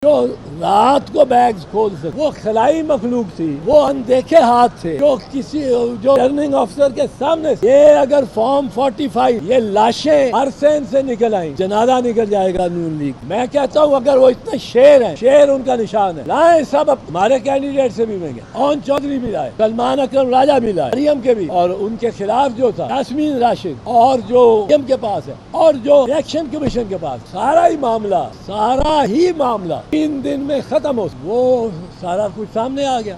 جو رات کو بیگز کھول سکے، وہ خلائی مخلوق تھی، وہ اندیکھے ہاتھ سے جو کسی جو ریٹرننگ آفیسر کے سامنے سے یہ اگر فارم 45 یہ لاشیں ہر سین سے نکل آئیں، جنازہ نکل جائے گا نون لیگ۔ میں کہتا ہوں اگر وہ اتنے شیر ہیں، شیر ان کا نشان ہے، لائیں سب ہمارے کینڈیڈیٹ سے بھی مہنگے، اون چودھری بھی لائے، سلمان اکرم راجہ بھی لائے، مریم کے بھی، اور ان کے خلاف جو تھا یاسمین راشد، اور جو مریم کے پاس ہے، اور جو الیکشن کمیشن کے پاس، سارا ہی معاملہ 3 دن میں ختم ہو، وہ سارا کچھ سامنے آ گیا۔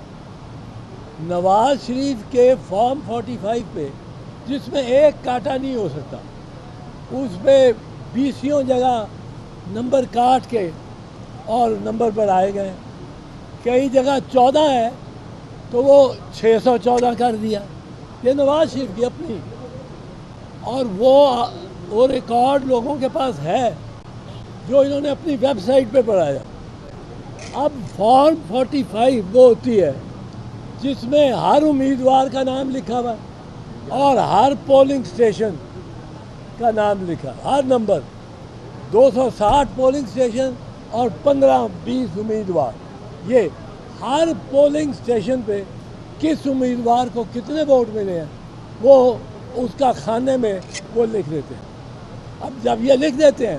نواز شریف کے فارم 45 پہ جس میں ایک کاٹا نہیں ہو سکتا، اس پہ 20 جگہ نمبر کاٹ کے اور نمبر بڑھائے گئے، کئی جگہ 14 ہے تو وہ 614 کر دیا۔ یہ نواز شریف کی اپنی، اور وہ ریکارڈ لوگوں کے پاس ہے جو انہوں نے اپنی ویب سائٹ پہ پڑھایا۔ اب فارم 45 وہ ہوتی ہے جس میں ہر امیدوار کا نام لکھا ہوا اور ہر پولنگ اسٹیشن کا نام لکھا، ہر نمبر 260 پولنگ اسٹیشن اور 15-20 امیدوار، یہ ہر پولنگ اسٹیشن پہ کس امیدوار کو کتنے ووٹ ملے ہیں وہ اس کا خانے میں وہ لکھ دیتے ہیں۔ اب جب یہ لکھ دیتے ہیں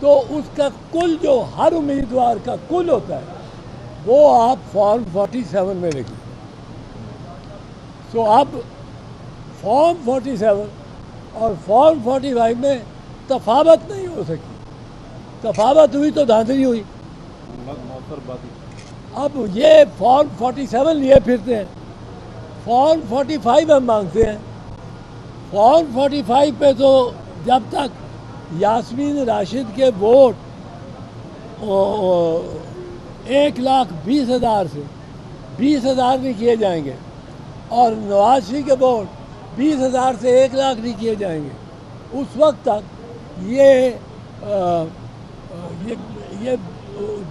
تو اس کا کل جو ہر امیدوار کا کل ہوتا ہے وہ آپ فارم 47 میں لکھیں۔ سو اب فارم 47 اور فارم 45 میں تفاوت نہیں ہو سکتی، تفاوت ہوئی تو دھاندلی ہوئی۔ اب یہ فارم 47 لیے پھرتے ہیں، فارم 45 ہم مانگتے ہیں۔ فارم 45 پہ تو جب تک یاسمین راشد کے ووٹ 1,20,000 سے 20,000 نہیں کیے جائیں گے، اور نواز شریف کے ووٹ 20,000 سے 1,00,000 نہیں کیے جائیں گے، اس وقت تک یہ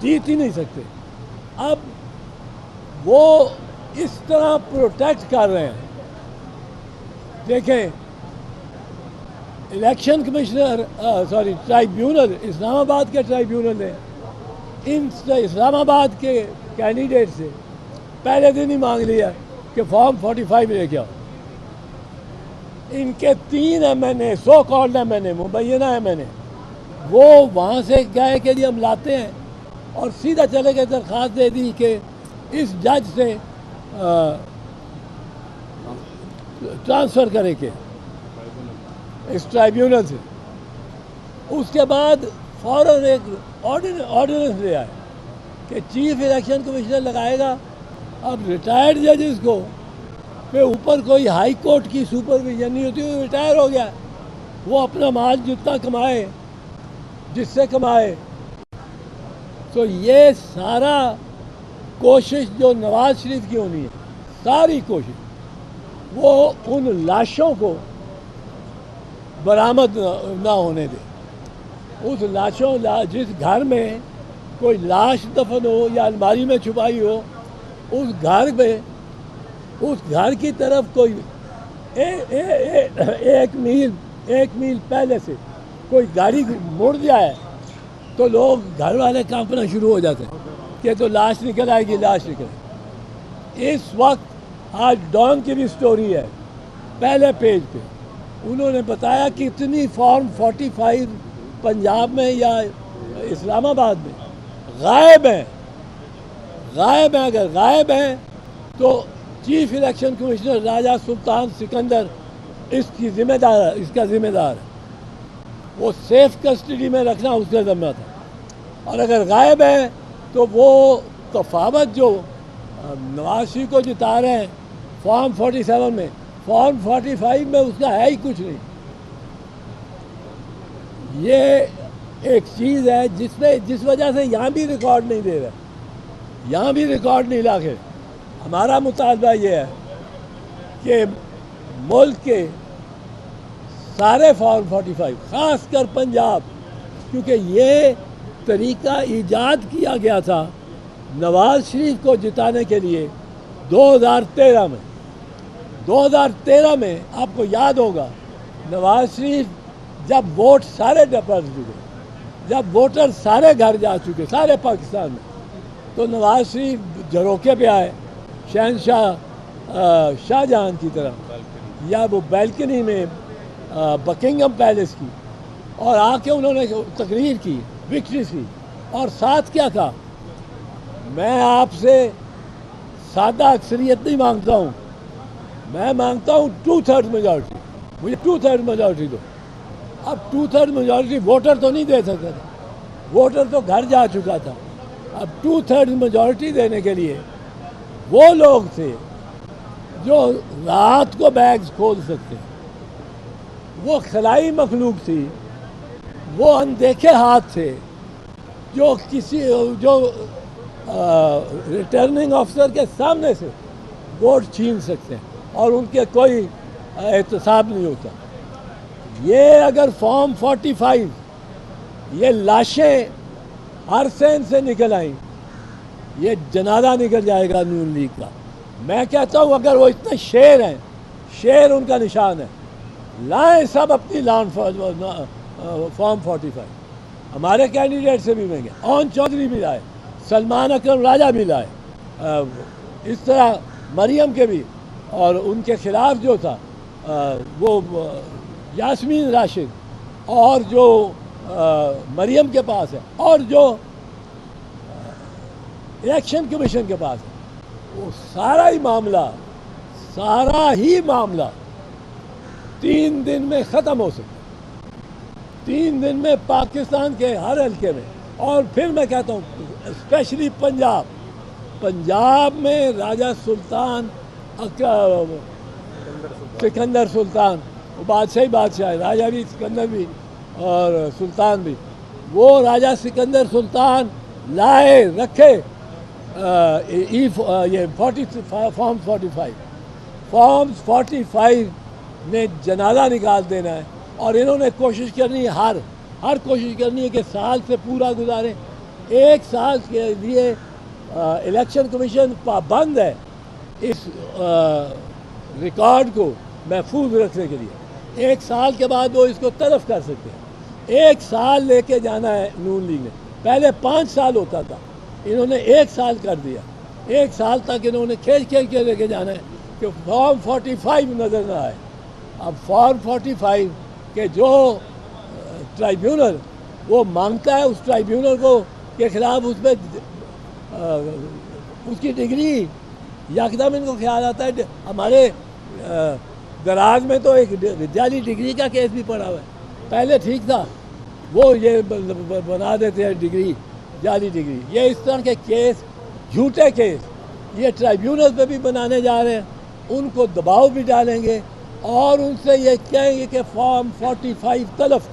جیت ہی نہیں سکتے۔ اب وہ اس طرح پروٹیکٹ کر رہے ہیں۔ دیکھیں الیکشن کمشنر ٹرائیبیونل، اسلام آباد کے ٹرائیبیونل نے ان اسلام آباد کے کینڈیڈیٹ سے پہلے دن ہی مانگ لیا کہ فارم 45 لے کے آؤ۔ ان کے 3 MNA، سو کالڈ MNA، مبینہ MNA، وہ وہاں سے گئے کہ جی ہم لاتے ہیں، اور سیدھا چلے گئے درخواست دے دی کہ اس جج سے ٹرانسفر کرے کے اس ٹرائیبیونل سے۔ اس کے بعد فوراً ایک آرڈیننس لے آئے کہ چیف الیکشن کمشنر لگائے گا اب ریٹائرڈ ججز کو، پہ اوپر کوئی ہائی کورٹ کی سپرویژن نہیں ہوتی، وہ ریٹائر ہو گیا، وہ اپنا مال جتنا کمائے جس سے کمائے۔ تو یہ سارا کوشش جو نواز شریف کی ہونی ہے، ساری کوشش وہ ان لاشوں کو برآمد نہ ہونے دے۔ اس لاشوں جس گھر میں کوئی لاش دفن ہو یا الماری میں چھپائی ہو، اس گھر کی طرف کوئی ایک میل پہلے سے کوئی گاڑی مڑ جائے تو لوگ گھر والے کانپنا شروع ہو جاتے ہیں کہ تو لاش نکل آئے گی، لاش نکل آئے گی۔ اس وقت آج ڈان کی بھی سٹوری ہے، پہلے پیج پہ انہوں نے بتایا کہ اتنی فارم 45 پنجاب میں یا اسلام آباد میں غائب ہیں۔ اگر غائب ہیں تو چیف الیکشن کمشنر راجہ سلطان سکندر اس کا ذمہ دار ہے، وہ سیف کسٹڈی میں رکھنا اس کا ذمہ تھا۔ اور اگر غائب ہیں تو وہ تفاوت جو نواز شریف کو جتا رہے ہیں فارم 47 میں، فارم 45 میں اس کا ہے ہی کچھ نہیں۔ یہ ایک چیز ہے جس وجہ سے یہاں بھی ریکارڈ نہیں دے رہے، یہاں بھی ریکارڈ نہیں لا کے۔ ہمارا مطالبہ یہ ہے کہ ملک کے سارے فارم 45، خاص کر پنجاب، کیونکہ یہ طریقہ ایجاد کیا گیا تھا نواز شریف کو جتانے کے لیے 2013 میں۔ 2013 میں آپ کو یاد ہوگا نواز شریف جب ووٹ سارے ڈپازٹ ہوئے جب ووٹر سارے گھر جا چکے سارے پاکستان میں، تو نواز شریف جھروکے پہ آئے شہنشاہ شاہ جہاں کی طرح، یا وہ بیلکنی میں بکنگم پیلس کی، اور آ کے انہوں نے تقریر کی وکٹری کی، اور ساتھ کیا کہا، میں آپ سے سادہ اکثریت نہیں مانگتا ہوں، میں مانگتا ہوں 2/3 میجورٹی، مجھے 2/3 میجورٹی دو۔ اب 2/3 میجورٹی ووٹر تو نہیں دے سکتا تھا، ووٹر تو گھر جا چکا تھا، اب 2/3 میجورٹی دینے کے لیے وہ لوگ تھے جو رات کو بیگز کھول سکتے، وہ خلائی مخلوق تھی، وہ اندیکھے ہاتھ تھے جو ریٹرننگ آفیسر کے سامنے سے ووٹ چھین سکتے ہیں اور ان کے کوئی احتساب نہیں ہوتا۔ یہ اگر فارم 45 یہ لاشیں ہر سین سے نکل آئیں، یہ جنازہ نکل جائے گا نون لیگ کا۔ میں کہتا ہوں اگر وہ اتنے شیر ہیں، شیر ان کا نشان ہے، لائیں سب اپنی لان فارم 45۔ ہمارے کینڈیڈیٹ سے بھی مہنگے، اون چودھری بھی لائے، سلمان اکرم راجہ بھی لائے، اس طرح مریم کے بھی، اور ان کے خلاف جو تھا وہ یاسمین راشد، اور جو مریم کے پاس ہے، اور جو الیکشن کمیشن کے پاس ہے، وہ سارا ہی معاملہ 3 دن میں ختم ہو سکتا ہے، 3 دن میں پاکستان کے ہر حلقے میں۔ اور پھر میں کہتا ہوں اسپیشلی پنجاب میں راجہ سلطان سکندر سلطان، وہ بادشاہ ہے، راجہ بھی سکندر بھی اور سلطان بھی، وہ راجہ سکندر سلطان لائے رکھے یہ فارم 45 نے جنازہ نکال دینا ہے، اور انہوں نے کوشش کرنی ہے، ہر کوشش کرنی ہے کہ سال سے پورا گزاریں۔ 1 سال کے لیے الیکشن کمیشن پابند ہے اس ریکارڈ کو محفوظ رکھنے کے لیے، 1 سال کے بعد وہ اس کو تلف کر سکتے ہیں۔ 1 سال لے کے جانا ہے نون لیگ نے، پہلے 5 سال ہوتا تھا، انہوں نے 1 سال کر دیا، 1 سال تک انہوں نے کھیل کے لے کے جانا ہے کہ فارم 45 نظر نہ آئے۔ اب فارم 45 کے جو ٹرائیبیونل وہ مانگتا ہے، اس ٹرائیبیونل کو کے خلاف اس میں اس کی ڈگری یکدم ان کو خیال آتا ہے۔ ہمارے دراز میں تو ایک جعلی ڈگری کا کیس بھی پڑا ہوا ہے، پہلے ٹھیک تھا، وہ یہ بنا دیتے ہیں ڈگری، جعلی ڈگری۔ یہ اس طرح کے کیس، جھوٹے کیس، یہ ٹرائیبیونل پہ بھی بنانے جا رہے ہیں، ان کو دباؤ بھی ڈالیں گے، اور ان سے یہ کہیں گے کہ فارم 45 تلف